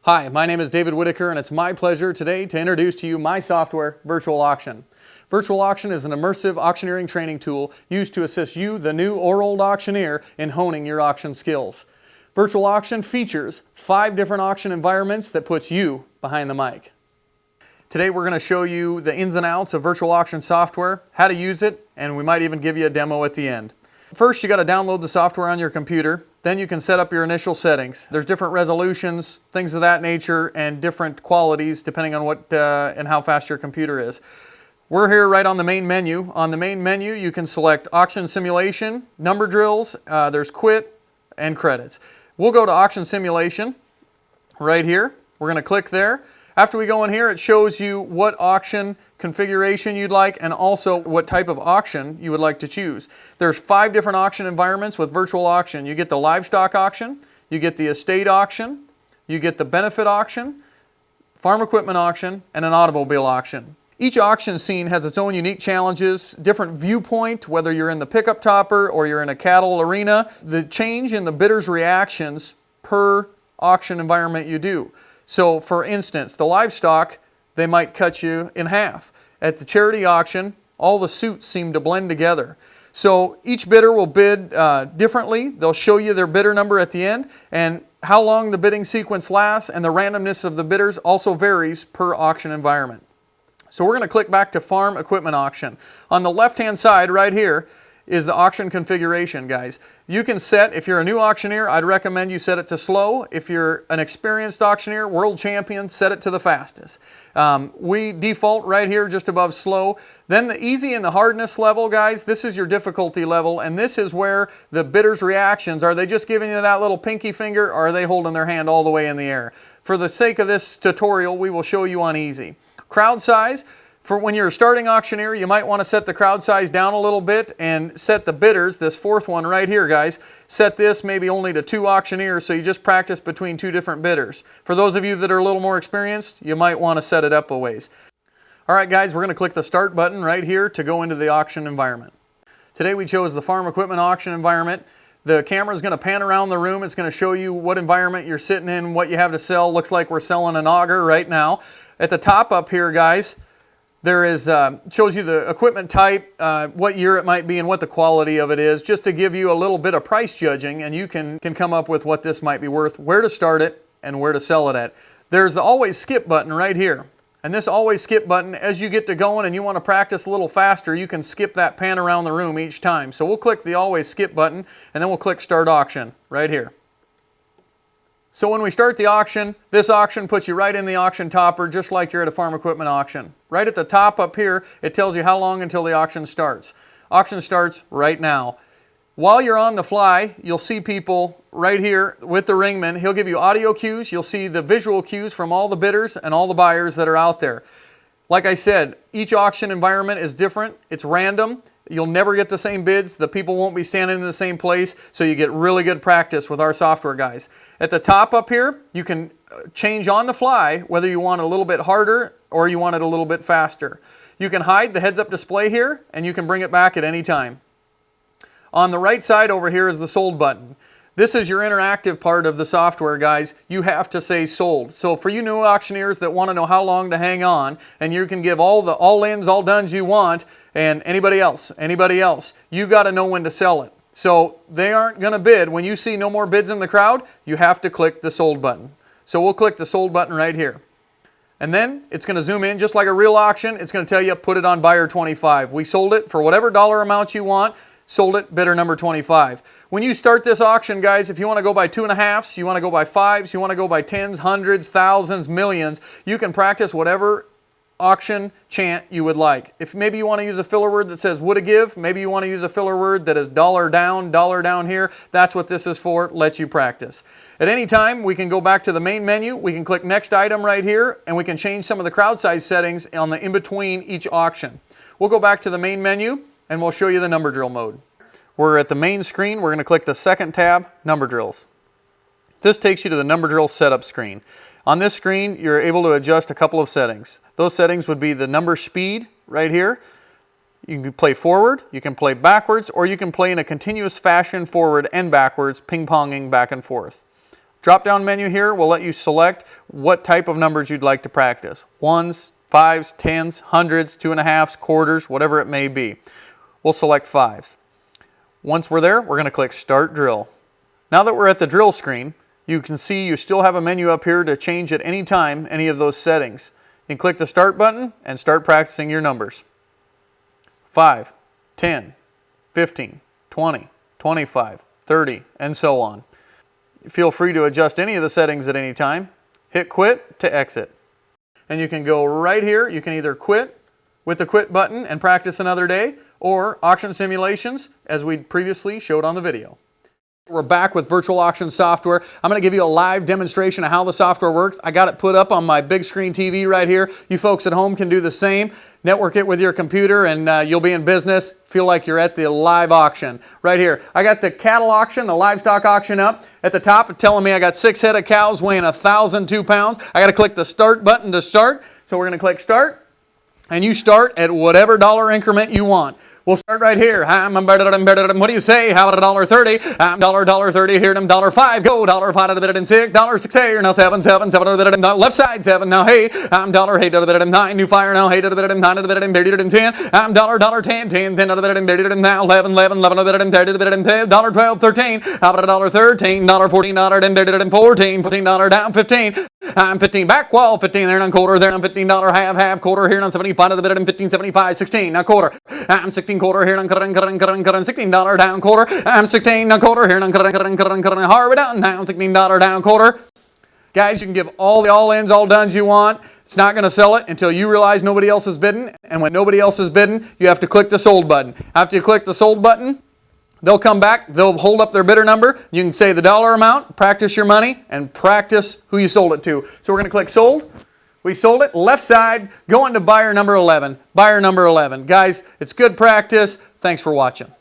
Hi, my name is David Whitaker, and it's my pleasure today to introduce to you my software, Virtual Auction. Virtual Auction is an immersive auctioneering training tool used to assist you, the new or old auctioneer, in honing your auction skills. Virtual Auction features 5 different auction environments that puts you behind the mic. Today we're going to show you the ins and outs of Virtual Auction software, how to use it, and we might even give you a demo at the end. First, you got to download the software on your computer. Then you can set up your initial settings. There's different resolutions, things of that nature, and different qualities depending on what and how fast your computer is. We're here right on the main menu. On the main menu, you can select Auction Simulation, Number Drills, there's Quit, and Credits. We'll go to Auction Simulation right here. We're going to click there. After we go in here, it shows you what auction configuration you'd like and also what type of auction you would like to choose. There's 5 different auction environments with Virtual Auction. You get the livestock auction, you get the estate auction, you get the benefit auction, farm equipment auction, and an automobile auction. Each auction scene has its own unique challenges, different viewpoint, whether you're in the pickup topper or you're in a cattle arena. The change in the bidders' reactions per auction environment you do. So for instance, the livestock, they might cut you in half. At the charity auction, all the suits seem to blend together. So each bidder will bid differently. They'll show you their bidder number at the end, and how long the bidding sequence lasts and the randomness of the bidders also varies per auction environment. So we're going to click back to Farm Equipment Auction. On the left-hand side right here is the auction configuration, guys. You can set, if you're a new auctioneer, I'd recommend you set it to slow. If you're an experienced auctioneer, world champion, set it to the fastest. We default right here just above slow. Then the easy and the hardness level, guys, this is your difficulty level, and this is where the bidders' reactions, are they just giving you that little pinky finger, or are they holding their hand all the way in the air? For the sake of this tutorial, we will show you on easy. Crowd size. For when you're a starting auctioneer, you might want to set the crowd size down a little bit and set the bidders, this 4th one right here, guys, set this maybe only to 2 auctioneers, so you just practice between 2 different bidders. For those of you that are a little more experienced, you might want to set it up a ways. All right, guys, we're going to click the Start button right here to go into the auction environment. Today we chose the Farm Equipment Auction environment. The camera is going to pan around the room. It's going to show you what environment you're sitting in, what you have to sell. Looks like we're selling an auger right now. At the top up here, guys, there is, shows you the equipment type, what year it might be, and what the quality of it is, just to give you a little bit of price judging, and you can come up with what this might be worth, where to start it, and where to sell it at. There's the Always Skip button right here. And this Always Skip button, as you get to going and you want to practice a little faster, you can skip that pan around the room each time. So we'll click the Always Skip button, and then we'll click Start Auction right here. So when we start the auction, this auction puts you right in the auction topper, just like you're at a farm equipment auction. Right at the top up here, it tells you how long until the auction starts. Auction starts right now. While you're on the fly, you'll see people right here with the ringman. He'll give you audio cues. You'll see the visual cues from all the bidders and all the buyers that are out there. Like I said, each auction environment is different. It's random. You'll never get the same bids. The people won't be standing in the same place, so you get really good practice with our software, guys. At the top up here, you can change on the fly whether you want it a little bit harder or you want it a little bit faster. You can hide the heads-up display here, and you can bring it back at any time. On the right side over here is the Sold button. This is your interactive part of the software, guys. You have to say sold. So for you new auctioneers that want to know how long to hang on, and you can give all the all-ins, all-dones you want, and anybody else, you got to know when to sell it. So they aren't going to bid. When you see no more bids in the crowd, you have to click the Sold button. So we'll click the Sold button right here. And then it's going to zoom in just like a real auction. It's going to tell you, put it on buyer 25. We sold it for whatever dollar amount you want. Sold it, bidder number 25. When you start this auction, guys, if you want to go by 2.5s, you want to go by 5s, you want to go by 10s, hundreds, thousands, millions, you can practice whatever auction chant you would like. If maybe you want to use a filler word that says woulda give, maybe you want to use a filler word that is dollar down here, that's what this is for, lets you practice. At any time, we can go back to the main menu, we can click next item right here, and we can change some of the crowd size settings on the in-between each auction. We'll go back to the main menu, and we'll show you the number drill mode. We're at the main screen. We're going to click the second tab, Number Drills. This takes you to the number drill setup screen. On this screen, you're able to adjust a couple of settings. Those settings would be the number speed right here. You can play forward, you can play backwards, or you can play in a continuous fashion forward and backwards, ping-ponging back and forth. Drop-down menu here will let you select what type of numbers you'd like to practice. Ones, fives, tens, hundreds, 2.5s, quarters, whatever it may be. We'll select fives. Once we're there, we're going to click Start Drill. Now that we're at the drill screen, you can see you still have a menu up here to change at any time any of those settings. You can click the Start button and start practicing your numbers. 5, 10, 15, 20, 25, 30, and so on. Feel free to adjust any of the settings at any time. Hit Quit to exit. And you can go right here. You can either quit with the Quit button and practice another day, or auction simulations, as we previously showed on the video. We're back with virtual auction software. I'm going to give you a live demonstration of how the software works. I got it put up on my big screen TV right here. You folks at home can do the same. Network it with your computer and you'll be in business. Feel like you're at the live auction. Right here, I got the cattle auction, the livestock auction up. At the top, telling me I got 6 head of cows weighing 1,002 pounds. I got to click the Start button to start. So we're going to click Start. And you start at whatever dollar increment you want. We'll start right here. What do you say? How about $1.30? $1.30 here, $5. Go, $5, $6 here. Now 7, left side 7. Now hey, $9. New fire now. Hey, $9, $10, $10, now 11, $12, 13. How about $13? $14, $14 down 15. I'm 15 back wall, 15 there, and quarter there, I'm $15 half, quarter here, and 75 to the bid, and 15.75, 16, now quarter. I'm 16 quarter here, and cutting, $16 down quarter. I'm 16 now quarter here, and I'm cutting, hard down, $16 down quarter. Guys, you can give all the all-ins, all dones you want. It's not going to sell it until you realize nobody else is bidding, and when nobody else is bidding, you have to click the Sold button. After you click the Sold button, they'll come back, they'll hold up their bidder number, you can say the dollar amount, practice your money, and practice who you sold it to. So we're going to click Sold. We sold it, left side, going to buyer number 11. Buyer number 11. Guys, it's good practice. Thanks for watching.